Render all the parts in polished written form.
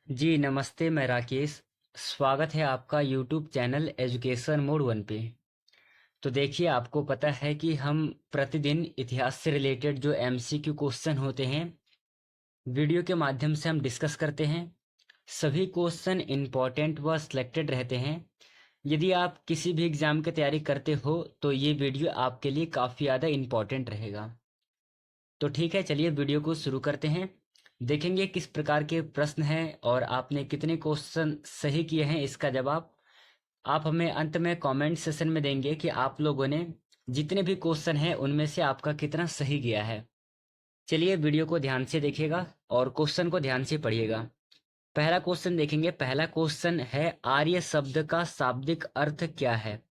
जी नमस्ते, मैं राकेश। स्वागत है आपका YouTube channel education mode one पे। तो देखिए, आपको पता है कि हम प्रतिदिन इतिहास से रिलेटेड जो एमसीक्यू क्वेश्चन होते हैं, वीडियो के माध्यम से हम डिस्कस करते हैं। सभी क्वेश्चन इम्पॉर्टेंट व सिलेक्टेड रहते हैं। यदि आप किसी भी एग्ज़ाम की तैयारी करते हो तो ये वीडियो आपके लिए काफ़ी ज़्यादा इम्पॉर्टेंट रहेगा। तो ठीक है, चलिए वीडियो को शुरू करते हैं। देखेंगे किस प्रकार के प्रश्न हैं और आपने कितने क्वेश्चन सही किए हैं। इसका जवाब आप हमें अंत में कमेंट सेशन में देंगे कि आप लोगों ने जितने भी क्वेश्चन हैं उनमें से आपका कितना सही गया है। चलिए वीडियो को ध्यान से देखिएगा और क्वेश्चन को ध्यान से पढ़िएगा। पहला क्वेश्चन देखेंगे। पहला क्वेश्चन है, आर्य शब्द का शाब्दिक अर्थ क्या है।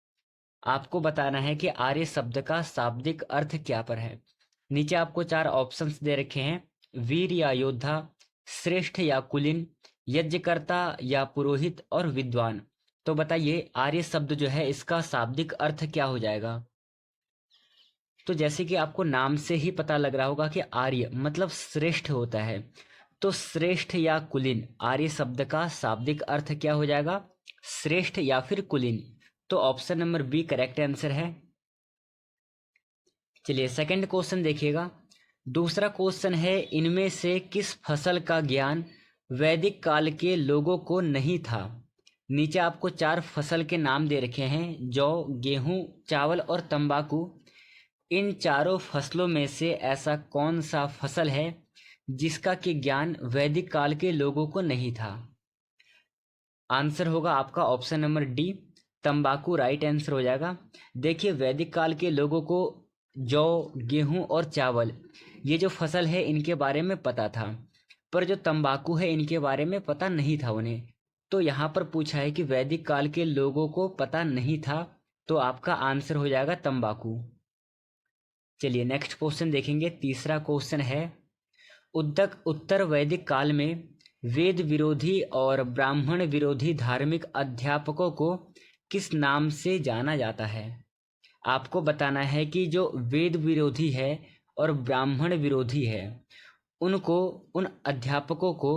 आपको बताना है कि आर्य शब्द का शाब्दिक अर्थ क्या पर है। नीचे आपको चार ऑप्शंस दे रखे हैं, वीर या योद्धा, श्रेष्ठ या कुलीन, यज्ञकर्ता या पुरोहित और विद्वान। तो बताइए आर्य शब्द जो है इसका शाब्दिक अर्थ क्या हो जाएगा। तो जैसे कि आपको नाम से ही पता लग रहा होगा कि आर्य मतलब श्रेष्ठ होता है, तो श्रेष्ठ या कुलीन, आर्य शब्द का शाब्दिक अर्थ क्या हो जाएगा, श्रेष्ठ या फिर कुलीन। तो option number B correct answer है। चलिए सेकंड क्वेश्चन देखिएगा। दूसरा क्वेश्चन है, इनमें से किस फसल का ज्ञान वैदिक काल के लोगों को नहीं था। नीचे आपको चार फसल के नाम दे रखे हैं, जौ, गेहूं, चावल और तंबाकू। इन चारों फसलों में से ऐसा कौन सा फसल है जिसका कि ज्ञान वैदिक काल के लोगों को नहीं था। आंसर होगा आपका ऑप्शन नंबर डी, तंबाकू राइट आंसर हो जाएगा। देखिए, वैदिक काल के लोगों को जौ, गेहूं और चावल, ये जो फसल है इनके बारे में पता था, पर जो तंबाकू है इनके बारे में पता नहीं था उन्हें। तो यहाँ पर पूछा है कि वैदिक काल के लोगों को पता नहीं था, तो आपका आंसर हो जाएगा तंबाकू। चलिए नेक्स्ट क्वेश्चन देखेंगे। तीसरा क्वेश्चन है, उद्दक उत्तर वैदिक काल में वेद विरोधी और ब्राह्मण विरोधी धार्मिक अध्यापकों को किस नाम से जाना जाता है। आपको बताना है कि जो वेद विरोधी है और ब्राह्मण विरोधी है, उनको, उन अध्यापकों को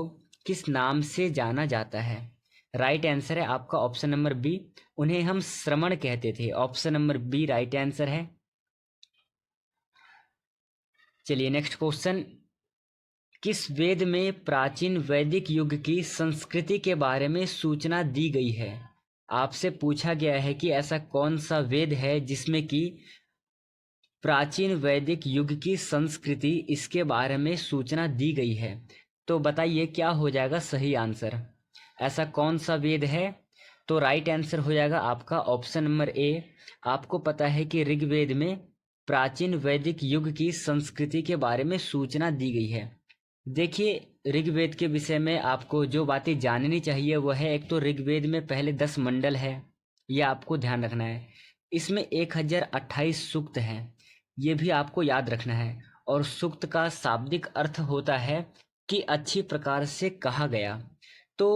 किस नाम से जाना जाता है। राइट आंसर है आपका ऑप्शन नंबर बी, उन्हें हम श्रमण कहते थे। Option number B right answer है। चलिए नेक्स्ट क्वेश्चन, किस वेद में प्राचीन वैदिक युग की संस्कृति के बारे में सूचना दी गई है। आपसे पूछा गया है कि ऐसा कौन सा वेद है जिसमें कि प्राचीन वैदिक युग की संस्कृति, इसके बारे में सूचना दी गई है। तो बताइए क्या हो जाएगा सही आंसर, ऐसा कौन सा वेद है। तो राइट आंसर हो जाएगा आपका ऑप्शन नंबर ए। आपको पता है कि ऋग्वेद में प्राचीन वैदिक युग की संस्कृति के बारे में सूचना दी गई है। देखिए, ऋग्वेद के विषय में आपको जो बातें जाननी चाहिए वह है, एक तो ऋग्वेद में पहले 10 मंडल है, यह आपको ध्यान रखना है। इसमें 1028 सूक्त हैं, ये भी आपको याद रखना है। और सूक्त का शाब्दिक अर्थ होता है कि अच्छी प्रकार से कहा गया। तो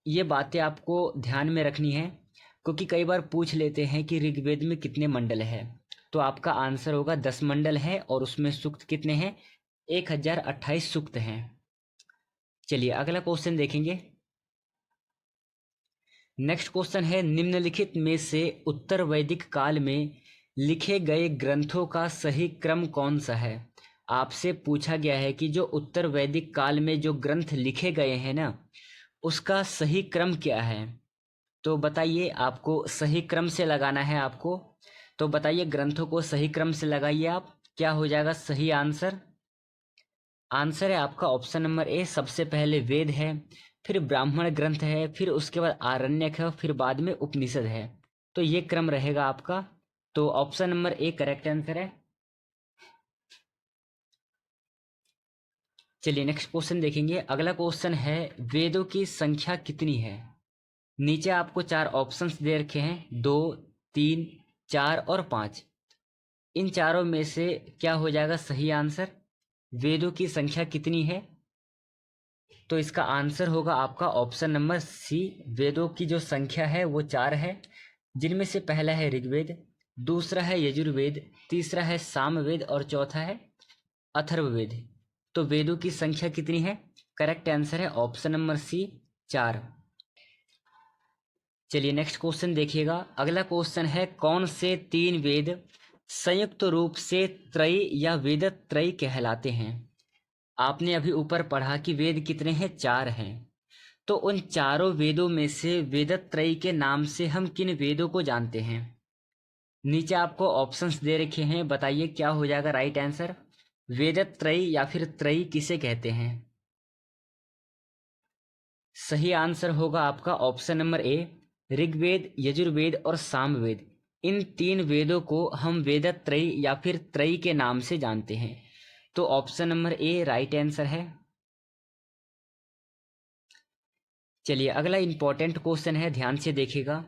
ये बातें आपको ध्यान में रखनी है, क्योंकि कई बार पूछ लेते हैं कि ऋग्वेद में कितने मंडल है। तो आपका आंसर होगा 10 मंडल है और उसमें सूक्त कितने हैं, 1028 सूक्त हैं। चलिए अगला क्वेश्चन देखेंगे। नेक्स्ट क्वेश्चन है, निम्नलिखित में से उत्तर वैदिक काल में लिखे गए ग्रंथों का सही क्रम कौन सा है। आपसे पूछा गया है कि जो उत्तर वैदिक काल में जो ग्रंथ लिखे गए हैं ना, उसका सही क्रम क्या है। तो बताइए, आपको सही क्रम से लगाना है आपको। तो बताइए, ग्रंथों को सही क्रम से लगाइए आप, क्या हो जाएगा सही आंसर। आंसर है आपका ऑप्शन नंबर ए, सबसे पहले वेद है, फिर ब्राह्मण ग्रंथ है, फिर उसके बाद आरण्यक है, फिर बाद में उपनिषद है। तो ये क्रम रहेगा आपका। तो option number A correct answer है। चलिए नेक्स्ट क्वेश्चन देखेंगे। अगला क्वेश्चन है, वेदों की संख्या कितनी है। नीचे आपको चार ऑप्शंस दे रखे हैं, 2, 3, 4 और 5। इन चारों में से क्या हो जाएगा सही आंसर, वेदों की संख्या कितनी है। तो इसका आंसर होगा आपका ऑप्शन नंबर सी, वेदों की जो संख्या है वो 4 है, जिनमें से पहला है ऋग्वेद, दूसरा है यजुर्वेद, तीसरा है सामवेद और चौथा है अथर्ववेद। तो वेदों की संख्या कितनी है, करेक्ट आंसर है ऑप्शन नंबर सी, 4। चलिए नेक्स्ट क्वेश्चन देखिएगा। अगला क्वेश्चन है, कौन से 3 वेद संयुक्त रूप से त्रयी या वेदत्रयी कहलाते हैं? आपने अभी ऊपर पढ़ा कि वेद कितने हैं, 4 हैं। तो उन चारों वेदों में से वेदत्रयी के नाम से हम किन वेदों को जानते हैं? नीचे आपको ऑप्शंस दे रखे हैं, बताइए क्या हो जाएगा राइट आंसर। वेदत्रयी या फिर त्रयी किसे कहते हैं? सही आंसर होगा आपका option number A, Rigveda, Yajurveda और सामवेद। इन 3 वेदों को हम वेदत्रयी या फिर त्रयी के नाम से जानते हैं। तो ऑप्शन नंबर ए राइट आंसर है। चलिए अगला इंपॉर्टेंट क्वेश्चन है, ध्यान से देखिएगा।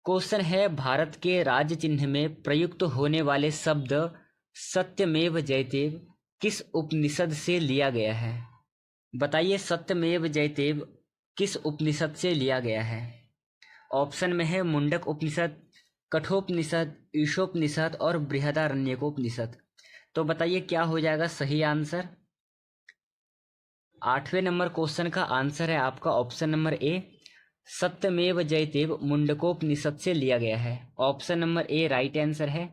क्वेश्चन है, भारत के राज्य चिन्ह में प्रयुक्त होने वाले शब्द सत्यमेव जयते किस उपनिषद से लिया गया है? बताइए सत्यमेव जयते किस उपनिषद से लिया गया है? ऑप्शन में है मुंडक उपनिषद, कठोपनिषद, ईशोपनिषद और बृहदारण्यकोपनिषद। तो बताइए क्या हो जाएगा सही आंसर। 8वें नंबर क्वेश्चन का आंसर है आपका ऑप्शन नंबर ए, सत्यमेव जयतेव मुंडकोपनिषद से लिया गया है। ऑप्शन नंबर ए राइट आंसर है।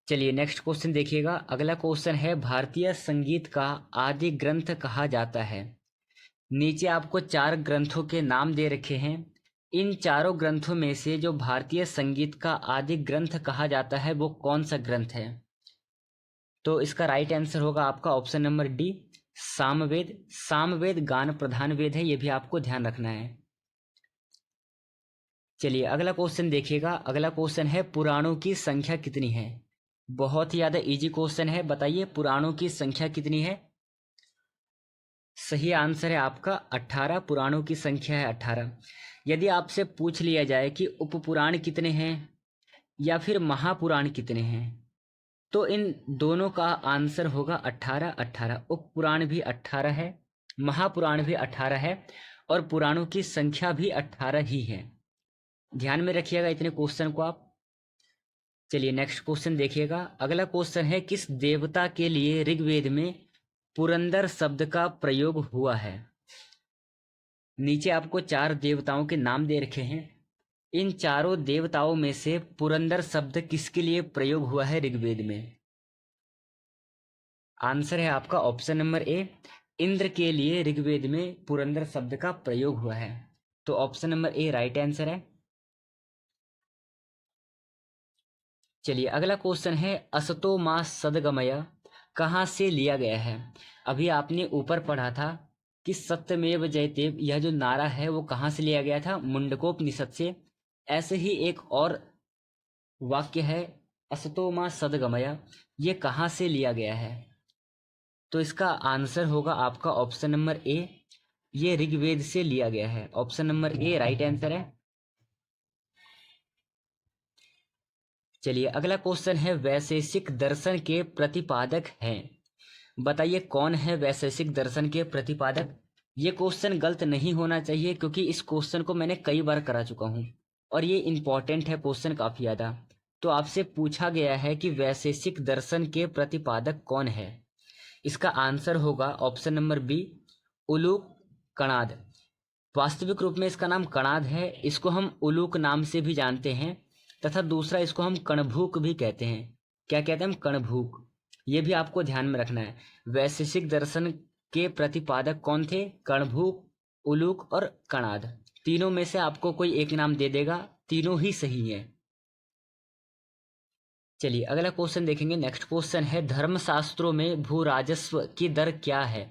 चलिए नेक्स्ट क्वेश्चन देखिएगा। अगला क्वेश्चन है, भारतीय संगीत का आदि ग्रंथ कहा जाता है? नीचे आपको 4 ग्रंथों के नाम दे रखे हैं। इन चारों ग्रंथों में से जो भारतीय संगीत का आदि ग्रंथ कहा जाता है वो कौन सा ग्रंथ है? तो इसका राइट आंसर होगा आपका option number D, Samaveda. Samaveda गान प्रधान वेद है, ये भी आपको ध्यान रखना है। चलिए अगला क्वेश्चन देखिएगा। अगला क्वेश्चन है, पुराणों की संख्या कितनी है? बहुत ही ज़्यादा इजी क्वेश्चन है, बताइए पुराणों की संख्या कितनी है? सही आंसर है आपका 18। पुराणों की संख्या है 18। यदि आपसे पूछ लिया जाए कि उपपुराण कितने हैं या फिर महापुराण कितने हैं, तो इन दोनों का आंसर होगा 18 18। उपपुराण भी 18 है, महापुराण भी 18 है और पुराणों की संख्या भी 18 ही है। ध्यान में रखिएगा इतने क्वेश्चन को आप। चलिए नेक्स्ट क्वेश्चन देखिएगा। अगला क्वेश्चन है, किस देवता के लिए ऋग्वेद में पुरंदर शब्द का प्रयोग हुआ है? नीचे आपको 4 देवताओं के नाम दे रखे हैं। इन चारों देवताओं में से पुरंदर शब्द किसके लिए प्रयोग हुआ है ऋग्वेद में? आंसर है आपका ऑप्शन नंबर ए, इंद्र के लिए ऋग्वेद में पुरंदर शब्द का प्रयोग हुआ है। तो ऑप्शन नंबर ए राइट आंसर है। चलिए अगला क्वेश्चन है, असतो मा सदगमय कहाँ से लिया गया है? अभी आपने ऊपर पढ़ा था कि सत्यमेव जयते यह जो नारा है वो कहाँ से लिया गया था? मुंडकोपनिषद से। ऐसे ही एक और वाक्य है, असतो मा सदगमय, ये कहाँ से लिया गया है? तो इसका आंसर होगा आपका ऑप्शन नंबर ए, ये ऋग्वेद से लिया गया है। ऑप्शन नंबर ए राइट आंसर है। चलिए अगला क्वेश्चन है, वैशेषिक दर्शन के प्रतिपादक हैं? बताइए कौन है वैशेषिक दर्शन के प्रतिपादक? ये क्वेश्चन गलत नहीं होना चाहिए क्योंकि इस क्वेश्चन को मैंने कई बार करा चुका हूँ और ये इंपॉर्टेंट है क्वेश्चन काफी ज्यादा। तो आपसे पूछा गया है कि वैशेषिक दर्शन के प्रतिपादक कौन है? इसका आंसर होगा option number B, Uluka Kanada. वास्तविक रूप में इसका नाम कणाद है, इसको हम उलूक नाम से भी जानते हैं तथा दूसरा इसको हम कणभूक भी कहते हैं। क्या कहते हैं हम? कणभूक। ये भी आपको ध्यान में रखना है। वैशेषिक दर्शन के प्रतिपादक कौन थे? कणभूक, उलूक और कणाद। तीनों में से आपको कोई एक नाम दे देगा, तीनों ही सही है। चलिए अगला क्वेश्चन देखेंगे। नेक्स्ट क्वेश्चन है, धर्मशास्त्रों में भू राजस्व की दर क्या है?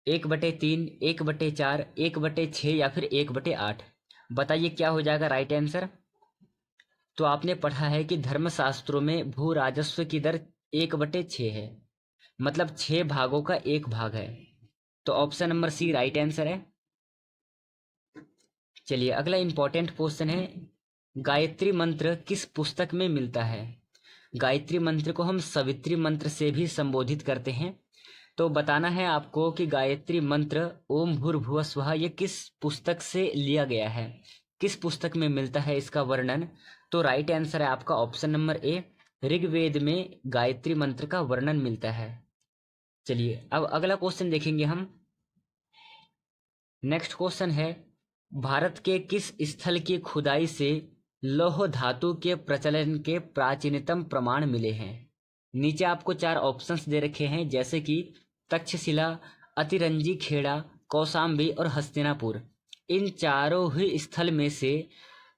1/3, 1/4, 1/6 या फिर 1/8? बताइए क्या हो जाएगा राइट आंसर। तो आपने पढ़ा है कि धर्मशास्त्रों में भू राजस्व की दर 1/6 है, मतलब 6 भागों का 1 भाग है। तो option number C right answer है। चलिए अगला इंपॉर्टेंट क्वेश्चन है, गायत्री मंत्र किस पुस्तक में मिलता है? गायत्री मंत्र को हम सवित्री मंत्र से भी संबोधित करते हैं। तो बताना है आपको कि गायत्री मंत्र ओम भूर्भुवः स्वः ये किस पुस्तक से लिया गया है, किस पुस्तक में मिलता है इसका वर्णन? तो राइट आंसर है आपका ऑप्शन नंबर ए, ऋग्वेद में गायत्री मंत्र का वर्णन मिलता है। चलिए अब अगला क्वेश्चन देखेंगे हम। नेक्स्ट क्वेश्चन है, भारत के किस स्थल की खुदाई से लौह धातु के प्रचलन के प्राचीनतम प्रमाण मिले हैं? नीचे आपको 4 ऑप्शंस दे रखे हैं, जैसे कि तक्षशिला, अतिरंजी खेड़ा, कौशाम्बी और हस्तिनापुर। इन चारों ही स्थल में से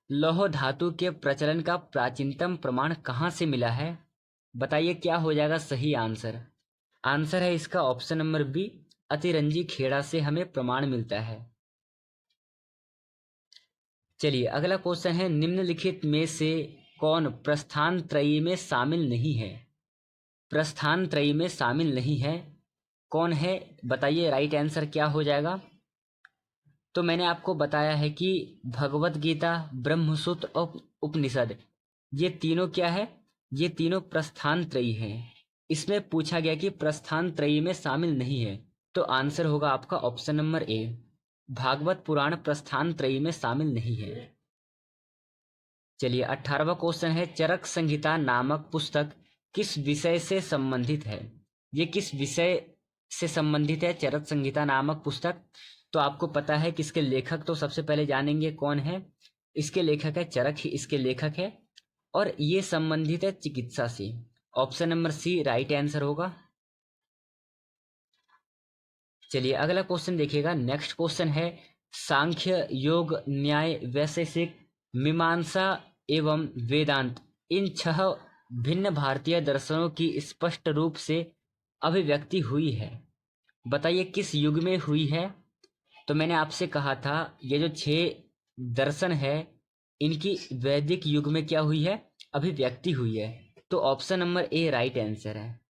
लौह धातु के प्रचलन का प्राचीनतम प्रमाण कहाँ से मिला है? बताइए क्या हो जाएगा सही आंसर। आंसर है इसका ऑप्शन नंबर बी, अतिरंजी खेड़ा से हमें प्रमाण मिलता है। चलिए अगला क्वेश्चन है, निम्नलिखित में से कौन प्रस्थान त्रयी में शामिल नहीं है? प्रस्थान त्रयी में शामिल नहीं है, कौन है बताइए, राइट आंसर क्या हो जाएगा? तो मैंने आपको बताया है कि भगवत गीता, ब्रह्मसूत्र और उपनिषद, ये तीनों क्या है? ये तीनों प्रस्थान त्रयी हैं। इसमें पूछा गया कि प्रस्थान त्रयी में शामिल नहीं है, तो आंसर होगा आपका ऑप्शन नंबर ए, भागवत पुराण प्रस्थान त्रयी में शामिल नहीं है। चलिए 18वां क्वेश्चन है, चरक संहिता नामक पुस्तक किस विषय से संबंधित है? ये किस विषय से संबंधित है चरक संहिता नामक पुस्तक? तो आपको पता है कि इसके लेखक तो सबसे पहले जानेंगे कौन है। इसके लेखक है चरक ही इसके लेखक है, और ये संबंधित है चिकित्सा से। Option number C right answer होगा। चलिए अगला क्वेश्चन देखिएगा। नेक्स्ट क्वेश्चन है, सांख्य, योग, न्याय, वैशेषिक, मीमांसा एवं वेदांत, इन 6 भिन्न भारतीय दर्शनों की स्पष्ट रूप से अभिव्यक्ति हुई है। बताइए किस युग में हुई है? तो मैंने आपसे कहा था ये जो 6 दर्शन है, इनकी वैदिक युग में क्या हुई है? अभिव्यक्ति हुई है। तो ऑप्शन नंबर ए राइट आंसर है।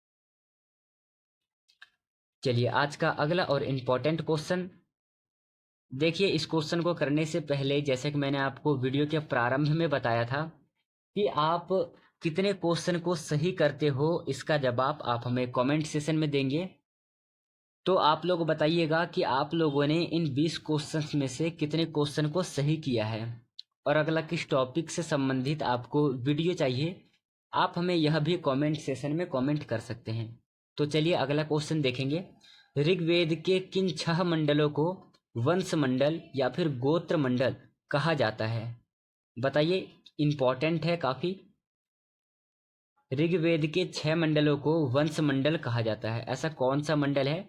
चलिए आज का अगला और इम्पोर्टेंट क्वेश्चन देखिए। इस क्वेश्चन को करने से पहले, जैसे कि मैंने आपको वीडियो के प्रारंभ में बताया था कि आप कितने क्वेश्चन को सही करते हो, इसका जवाब आप हमें कमेंट सेशन में देंगे। तो आप लोग बताइएगा कि आप लोगों ने इन 20 क्वेश्चंस में से कितने क्वेश्चन को सही किया है, और अगला किस टॉपिक से संबंधित आपको वीडियो चाहिए, आप हमें यह भी कमेंट सेशन में कमेंट कर सकते हैं। तो चलिए अगला क्वेश्चन देखेंगे। ऋग्वेद के किन 6 मंडलों को वंश मंडल या फिर गोत्र मंडल कहा जाता है? बताइए, इंपॉर्टेंट है काफ़ी। ऋग्वेद के 6 मंडलों को वंश मंडल कहा जाता है। ऐसा कौन सा मंडल है?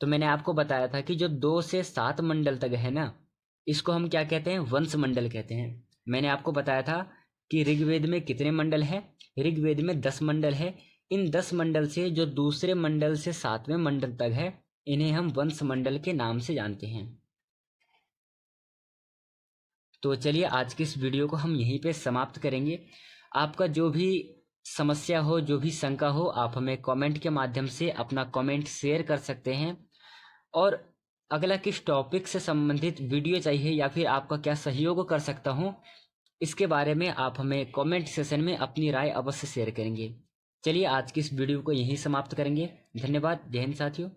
तो मैंने आपको बताया था कि जो 2 से 7 मंडल तक है ना, इसको हम क्या कहते हैं? वंश मंडल कहते हैं। मैंने आपको बताया था कि ऋग्वेद में कितने मंडल है? ऋग्वेद में 10 मंडल है। इन 10 मंडल से जो दूसरे मंडल से 7वें मंडल तक है, इन्हें हम वंश मंडल के नाम से जानते हैं। तो चलिए आज की इस वीडियो को हम यहीं पे समाप्त करेंगे। आपका जो भी समस्या हो, जो भी शंका हो, आप हमें कमेंट के माध्यम से अपना कमेंट शेयर कर सकते हैं। और अगला किस टॉपिक से संबंधित वीडियो चाहिए या फिर आपका क्या सहयोग कर सकता हूँ, इसके बारे में आप हमें कमेंट सेशन में अपनी राय अवश्य शेयर करेंगे। चलिए आज की इस वीडियो को यहीं समाप्त करेंगे। धन्यवाद। जय हिंद साथियों।